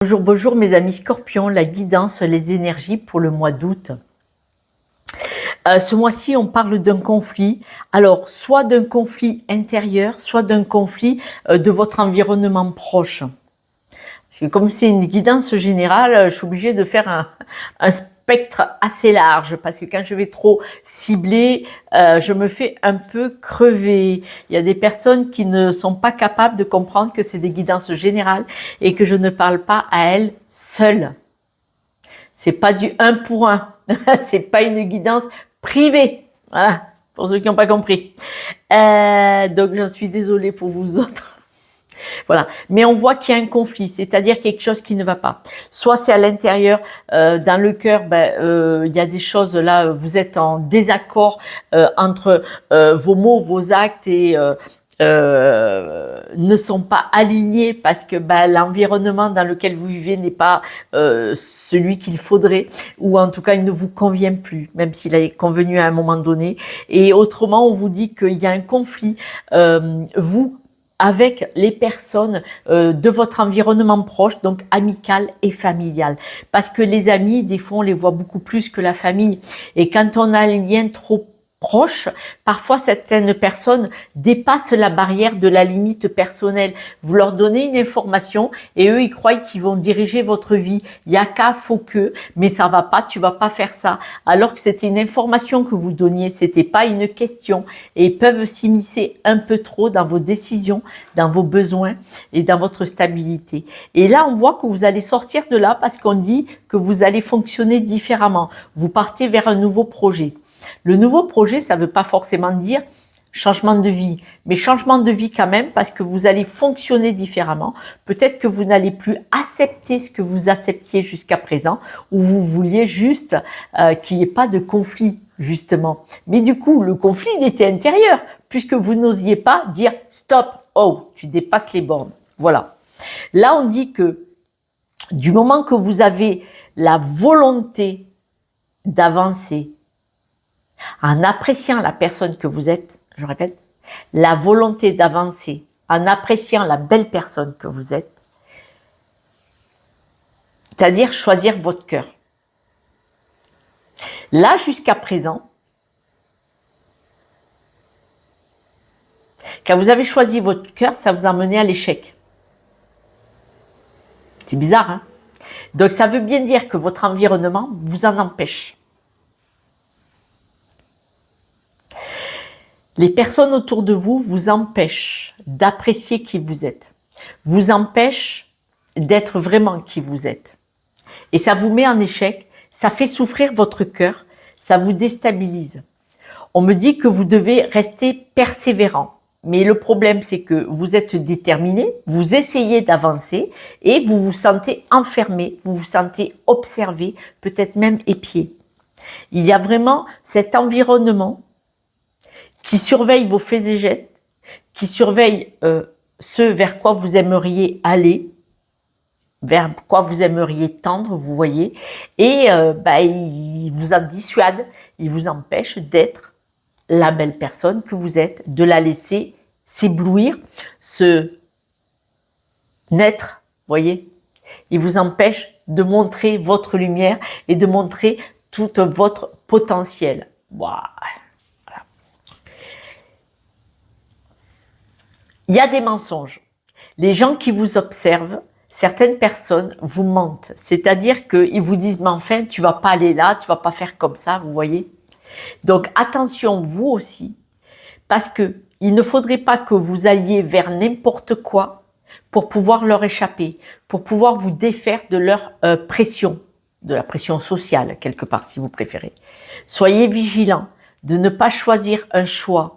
Bonjour, bonjour mes amis Scorpions, la guidance, les énergies pour le mois d'août. Ce mois-ci, on parle d'un conflit. Alors, soit d'un conflit intérieur, soit d'un conflit de votre environnement proche. Parce que comme c'est une guidance générale, je suis obligée de faire un spectre assez large. Parce que quand je vais trop cibler, je me fais un peu crever. Il y a des personnes qui ne sont pas capables de comprendre que c'est des guidances générales et que je ne parle pas à elles seules. C'est pas du 1 pour 1. C'est pas une guidance privée. Voilà, pour ceux qui n'ont pas compris. Donc j'en suis désolée pour vous autres. Voilà, mais on voit qu'il y a un conflit, c'est-à-dire quelque chose qui ne va pas. Soit c'est à l'intérieur, dans le cœur, il y a des choses là, vous êtes en désaccord entre vos mots, vos actes et ne sont pas alignés parce que l'environnement dans lequel vous vivez n'est pas celui qu'il faudrait, ou en tout cas il ne vous convient plus, même s'il est convenu à un moment donné. Et autrement, on vous dit qu'il y a un conflit, vous avec les personnes de votre environnement proche, donc amical et familial. Parce que les amis, des fois, on les voit beaucoup plus que la famille. Et quand on a un lien trop proche, parfois certaines personnes dépassent la barrière de la limite personnelle. Vous leur donnez une information et eux, ils croient qu'ils vont diriger votre vie. Il y a qu'à, faut que, mais ça va pas, tu vas pas faire ça. Alors que c'était une information que vous donniez, c'était pas une question. Et ils peuvent s'immiscer un peu trop dans vos décisions, dans vos besoins et dans votre stabilité. Et là, on voit que vous allez sortir de là parce qu'on dit que vous allez fonctionner différemment. Vous partez vers un nouveau projet. Le nouveau projet, ça ne veut pas forcément dire changement de vie, mais changement de vie quand même parce que vous allez fonctionner différemment. Peut-être que vous n'allez plus accepter ce que vous acceptiez jusqu'à présent ou vous vouliez juste qu'il n'y ait pas de conflit, justement. Mais du coup, le conflit, il était intérieur puisque vous n'osiez pas dire stop, oh, tu dépasses les bornes. Voilà. Là, on dit que du moment que vous avez la volonté d'avancer, en appréciant la personne que vous êtes, je répète, la volonté d'avancer, en appréciant la belle personne que vous êtes, c'est-à-dire choisir votre cœur. Là, jusqu'à présent, quand vous avez choisi votre cœur, ça vous a mené à l'échec. C'est bizarre, hein? Donc, ça veut bien dire que votre environnement vous en empêche. Les personnes autour de vous vous empêchent d'apprécier qui vous êtes, vous empêchent d'être vraiment qui vous êtes. Et ça vous met en échec, ça fait souffrir votre cœur, ça vous déstabilise. On me dit que vous devez rester persévérant. Mais le problème, c'est que vous êtes déterminé, vous essayez d'avancer et vous vous sentez enfermé, vous vous sentez observé, peut-être même épié. Il y a vraiment cet environnement qui surveille vos faits et gestes, qui surveille ce vers quoi vous aimeriez aller, vers quoi vous aimeriez tendre, vous voyez, et il vous en dissuade, il vous empêche d'être la belle personne que vous êtes, de la laisser s'éblouir, se naître, vous voyez. Il vous empêche de montrer votre lumière et de montrer tout votre potentiel. Wow. Il y a des mensonges. Les gens qui vous observent, certaines personnes vous mentent. C'est-à-dire qu'ils vous disent, mais enfin, tu vas pas aller là, tu vas pas faire comme ça, vous voyez. Donc, attention, vous aussi, parce que il ne faudrait pas que vous alliez vers n'importe quoi pour pouvoir leur échapper, pour pouvoir vous défaire de leur pression, de la pression sociale, quelque part, si vous préférez. Soyez vigilants de ne pas choisir un choix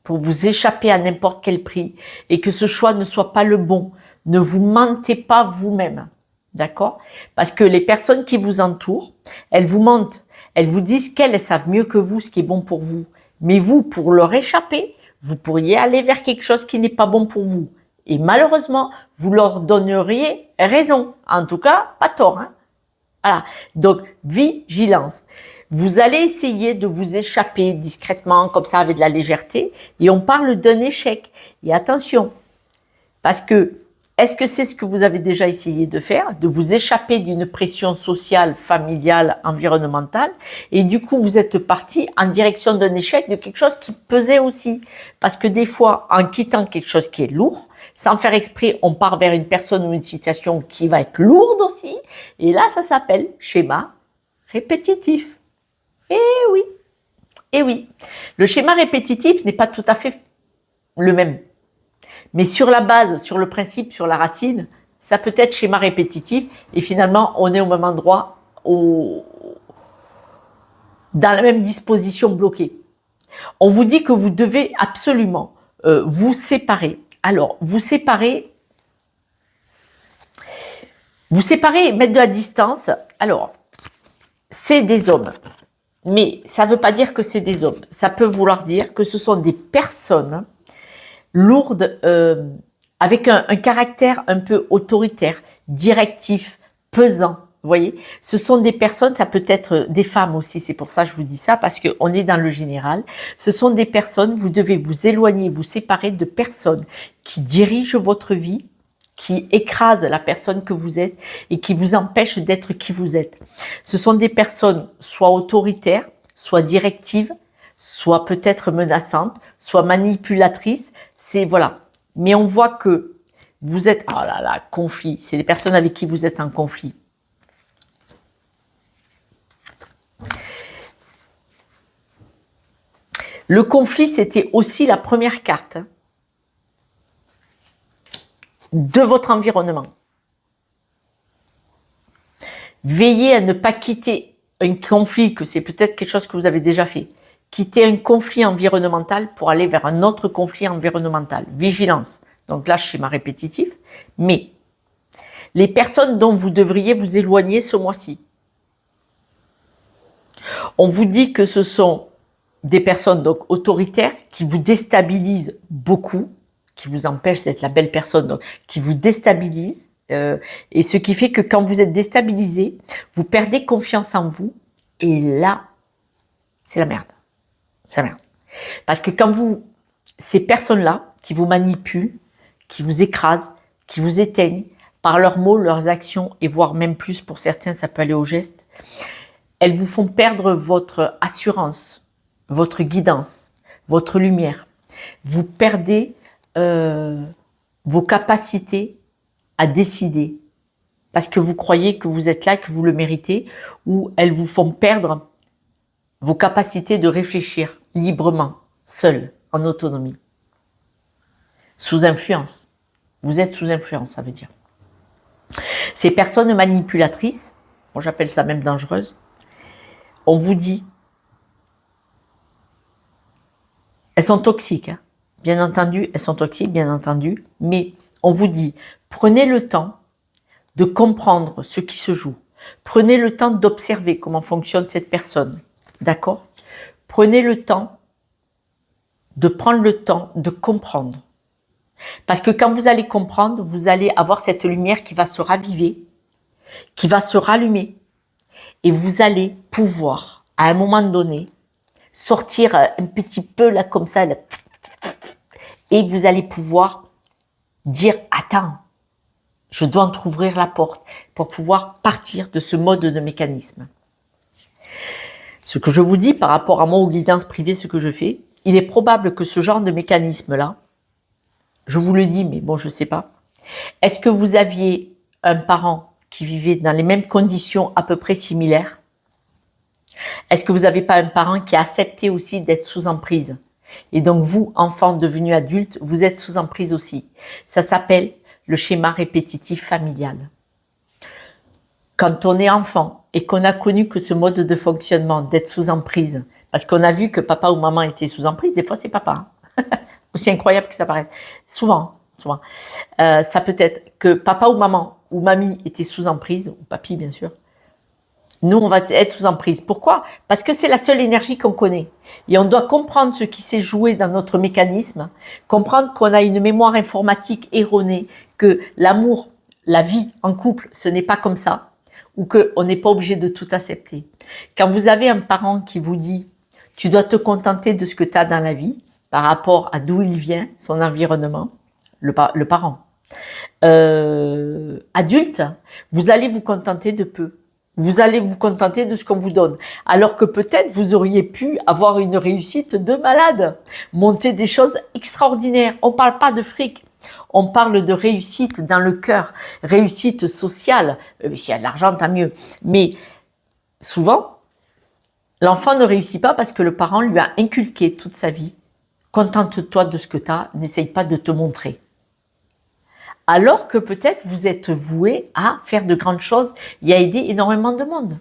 pour vous échapper à n'importe quel prix et que ce choix ne soit pas le bon. Ne vous mentez pas vous-même, d'accord? Parce que les personnes qui vous entourent, elles vous mentent. Elles vous disent qu'elles savent mieux que vous ce qui est bon pour vous. Mais vous, pour leur échapper, vous pourriez aller vers quelque chose qui n'est pas bon pour vous. Et malheureusement, vous leur donneriez raison. En tout cas, pas tort, hein? Voilà. Donc, vigilance. Vous allez essayer de vous échapper discrètement, comme ça, avec de la légèreté. Et on parle d'un échec. Et attention, parce que est-ce que c'est ce que vous avez déjà essayé de faire, de vous échapper d'une pression sociale, familiale, environnementale, et du coup vous êtes parti en direction d'un échec, de quelque chose qui pesait aussi. Parce que des fois, en quittant quelque chose qui est lourd, sans faire exprès, on part vers une personne ou une situation qui va être lourde aussi, et là ça s'appelle schéma répétitif. Eh oui, eh oui. Le schéma répétitif n'est pas tout à fait le même. Mais sur la base, sur le principe, sur la racine, ça peut être schéma répétitif et finalement on est au même endroit, dans la même disposition bloquée. On vous dit que vous devez absolument vous séparer. Alors, vous séparer et mettre de la distance. Alors, c'est des hommes. Mais ça ne veut pas dire que c'est des hommes. Ça peut vouloir dire que ce sont des personnes lourdes, avec un caractère un peu autoritaire, directif, pesant. Vous voyez, ce sont des personnes, ça peut être des femmes aussi, c'est pour ça que je vous dis ça, parce qu'on est dans le général. Ce sont des personnes, vous devez vous éloigner, vous séparer de personnes qui dirigent votre vie, qui écrasent la personne que vous êtes et qui vous empêchent d'être qui vous êtes. Ce sont des personnes soit autoritaires, soit directives, soit peut-être menaçantes, soit manipulatrices. C'est voilà. Mais on voit que vous êtes, oh là là, conflit. C'est des personnes avec qui vous êtes en conflit. Le conflit, c'était aussi la première carte de votre environnement. Veillez à ne pas quitter un conflit, que c'est peut-être quelque chose que vous avez déjà fait. Quitter un conflit environnemental pour aller vers un autre conflit environnemental. Vigilance. Donc là, schéma répétitif. Mais les personnes dont vous devriez vous éloigner ce mois-ci, on vous dit que ce sont des personnes donc autoritaires qui vous déstabilisent beaucoup, qui vous empêchent d'être la belle personne, donc qui vous déstabilisent. Et ce qui fait que quand vous êtes déstabilisé, vous perdez confiance en vous. Et là, c'est la merde. C'est la merde. Parce que quand ces personnes-là qui vous manipulent, qui vous écrasent, qui vous éteignent par leurs mots, leurs actions, et voire même plus pour certains, ça peut aller au geste, elles vous font perdre votre assurance, votre guidance, votre lumière. Vous perdez vos capacités à décider parce que vous croyez que vous êtes là, que vous le méritez, ou elles vous font perdre vos capacités de réfléchir librement, seul, en autonomie. Sous influence. Vous êtes sous influence, ça veut dire. Ces personnes manipulatrices, moi j'appelle ça même dangereuses, on vous dit, elles sont toxiques, hein. Bien entendu, elles sont toxiques, bien entendu, mais on vous dit, prenez le temps de comprendre ce qui se joue. Prenez le temps d'observer comment fonctionne cette personne, d'accord? Prenez le temps de prendre le temps de comprendre. Parce que quand vous allez comprendre, vous allez avoir cette lumière qui va se raviver, qui va se rallumer, et vous allez pouvoir, à un moment donné, sortir un petit peu là comme ça, là, et vous allez pouvoir dire « Attends, je dois entrouvrir la porte pour pouvoir partir de ce mode de mécanisme. » Ce que je vous dis par rapport à moi aux guidances privées, ce que je fais, il est probable que ce genre de mécanisme-là, je vous le dis, mais bon, je ne sais pas, est-ce que vous aviez un parent qui vivait dans les mêmes conditions à peu près similaires? Est-ce que vous n'avez pas un parent qui a accepté aussi d'être sous emprise? Et donc vous, enfant devenu adulte, vous êtes sous emprise aussi. Ça s'appelle le schéma répétitif familial. Quand on est enfant et qu'on a connu que ce mode de fonctionnement d'être sous emprise, parce qu'on a vu que papa ou maman était sous emprise, des fois c'est papa, hein. Aussi incroyable que ça paraisse, souvent, ça peut être que papa ou maman ou mamie était sous emprise, ou papy bien sûr. Nous, on va être sous emprise. Pourquoi? Parce que c'est la seule énergie qu'on connaît. Et on doit comprendre ce qui s'est joué dans notre mécanisme, comprendre qu'on a une mémoire informatique erronée, que l'amour, la vie en couple, ce n'est pas comme ça, ou qu'on n'est pas obligé de tout accepter. Quand vous avez un parent qui vous dit « tu dois te contenter de ce que tu as dans la vie », par rapport à d'où il vient, son environnement, le parent. adulte, vous allez vous contenter de peu. Vous allez vous contenter de ce qu'on vous donne. Alors que peut-être vous auriez pu avoir une réussite de malade, monter des choses extraordinaires. On ne parle pas de fric, on parle de réussite dans le cœur, réussite sociale. S'il y a de l'argent, tant mieux. Mais souvent, l'enfant ne réussit pas parce que le parent lui a inculqué toute sa vie. Contente-toi de ce que tu as, n'essaye pas de te montrer. Alors que peut-être vous êtes voué à faire de grandes choses et à aider énormément de monde.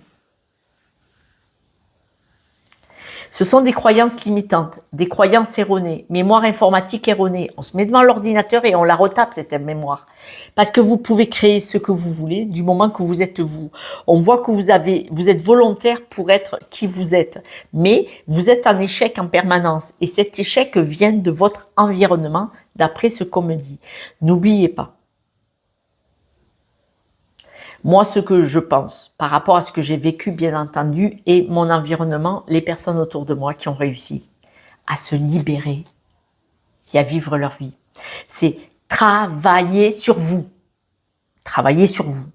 Ce sont des croyances limitantes, des croyances erronées, mémoire informatique erronée. On se met devant l'ordinateur et on la retape, cette mémoire. Parce que vous pouvez créer ce que vous voulez du moment que vous êtes vous. On voit que vous êtes volontaire pour être qui vous êtes. Mais vous êtes en échec en permanence. Et cet échec vient de votre environnement, d'après ce qu'on me dit. N'oubliez pas. Moi, ce que je pense par rapport à ce que j'ai vécu, bien entendu, et mon environnement, les personnes autour de moi qui ont réussi à se libérer et à vivre leur vie, c'est travailler sur vous. Travailler sur vous.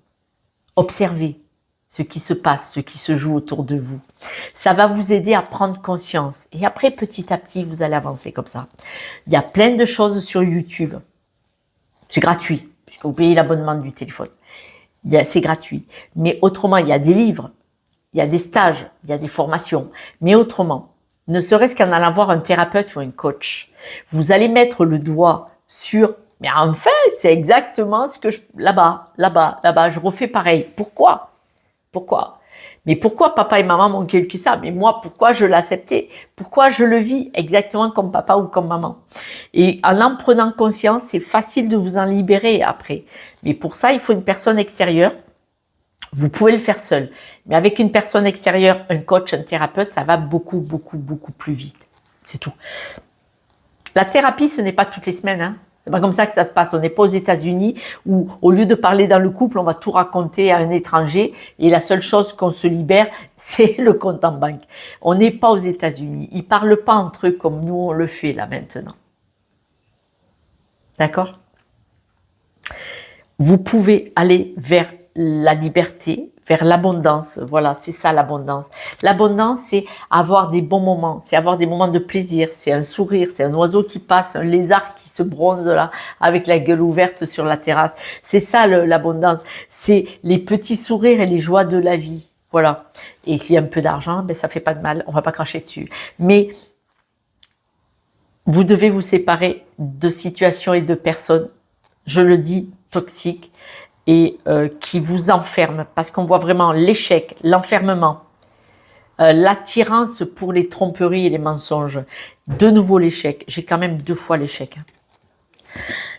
Observez ce qui se passe, ce qui se joue autour de vous. Ça va vous aider à prendre conscience. Et après, petit à petit, vous allez avancer comme ça. Il y a plein de choses sur YouTube. C'est gratuit, puisque vous payez l'abonnement du téléphone. C'est gratuit. Mais autrement, il y a des livres, il y a des stages, il y a des formations. Mais autrement, ne serait-ce qu'en allant voir un thérapeute ou un coach, vous allez mettre le doigt sur, mais enfin, c'est exactement ce que là-bas, je refais pareil. Pourquoi? Mais pourquoi papa et maman m'ont inculqué ça? Mais moi, pourquoi je l'acceptais? Pourquoi je le vis exactement comme papa ou comme maman? Et en prenant conscience, c'est facile de vous en libérer après. Mais pour ça, il faut une personne extérieure. Vous pouvez le faire seul. Mais avec une personne extérieure, un coach, un thérapeute, ça va beaucoup plus vite. C'est tout. La thérapie, ce n'est pas toutes les semaines, hein. C'est pas comme ça que ça se passe. On n'est pas aux États-Unis où, au lieu de parler dans le couple, on va tout raconter à un étranger et la seule chose qu'on se libère, c'est le compte en banque. On n'est pas aux États-Unis. Ils parlent pas entre eux comme nous on le fait là maintenant. D'accord? Vous pouvez aller vers la liberté, vers l'abondance. Voilà, c'est ça l'abondance. L'abondance, c'est avoir des bons moments, c'est avoir des moments de plaisir, c'est un sourire, c'est un oiseau qui passe, un lézard qui se bronze là, avec la gueule ouverte sur la terrasse. C'est ça l'abondance. C'est les petits sourires et les joies de la vie. Voilà. Et s'il y a un peu d'argent, ben ça fait pas de mal, on va pas cracher dessus. Mais vous devez vous séparer de situations et de personnes, je le dis, toxiques, et qui vous enferment, parce qu'on voit vraiment l'échec, l'enfermement, l'attirance pour les tromperies et les mensonges. De nouveau l'échec. J'ai quand même 2 fois l'échec.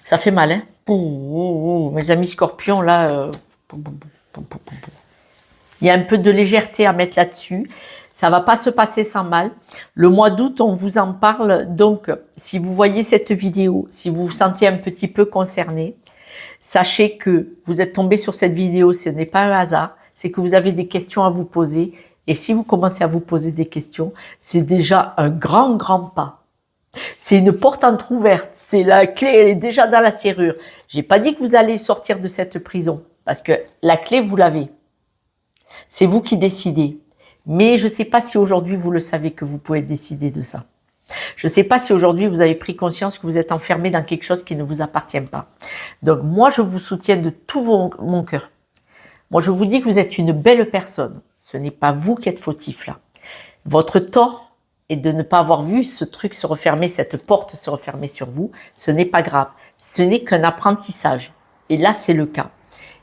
Ça fait mal, hein. Mes amis scorpions, là, il y a un peu de légèreté à mettre là-dessus. Ça va pas se passer sans mal. Le mois d'août, on vous en parle. Donc, si vous voyez cette vidéo, si vous vous sentez un petit peu concerné, sachez que vous êtes tombé sur cette vidéo, ce n'est pas un hasard, c'est que vous avez des questions à vous poser. Et si vous commencez à vous poser des questions, c'est déjà un grand pas. C'est une porte entrouverte, c'est la clé, elle est déjà dans la serrure. J'ai pas dit que vous allez sortir de cette prison, parce que la clé, vous l'avez. C'est vous qui décidez. Mais je ne sais pas si aujourd'hui vous le savez que vous pouvez décider de ça. Je ne sais pas si aujourd'hui vous avez pris conscience que vous êtes enfermé dans quelque chose qui ne vous appartient pas. Donc moi, je vous soutiens de tout mon cœur. Moi, je vous dis que vous êtes une belle personne. Ce n'est pas vous qui êtes fautif là. Votre tort est de ne pas avoir vu ce truc se refermer, cette porte se refermer sur vous. Ce n'est pas grave. Ce n'est qu'un apprentissage. Et là, c'est le cas.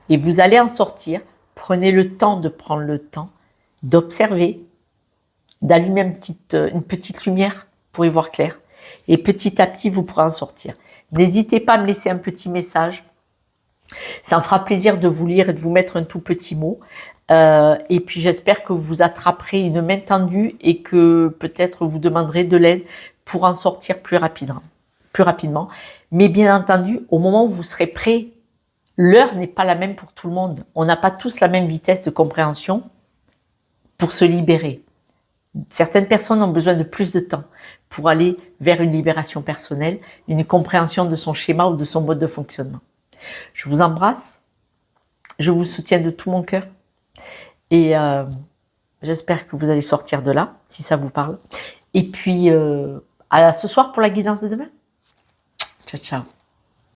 Et vous allez en sortir. Prenez le temps de prendre le temps d'observer, d'allumer une petite lumière pour y voir clair. Et petit à petit, vous pourrez en sortir. N'hésitez pas à me laisser un petit message. Ça me fera plaisir de vous lire et de vous mettre un tout petit mot. Et puis, j'espère que vous attraperez une main tendue et que peut-être vous demanderez de l'aide pour en sortir plus rapidement. Mais bien entendu, au moment où vous serez prêt, l'heure n'est pas la même pour tout le monde. On n'a pas tous la même vitesse de compréhension pour se libérer. Certaines personnes ont besoin de plus de temps pour aller vers une libération personnelle, une compréhension de son schéma ou de son mode de fonctionnement. Je vous embrasse, je vous soutiens de tout mon cœur et j'espère que vous allez sortir de là, si ça vous parle. Et puis, à ce soir pour la guidance de demain. Ciao, ciao.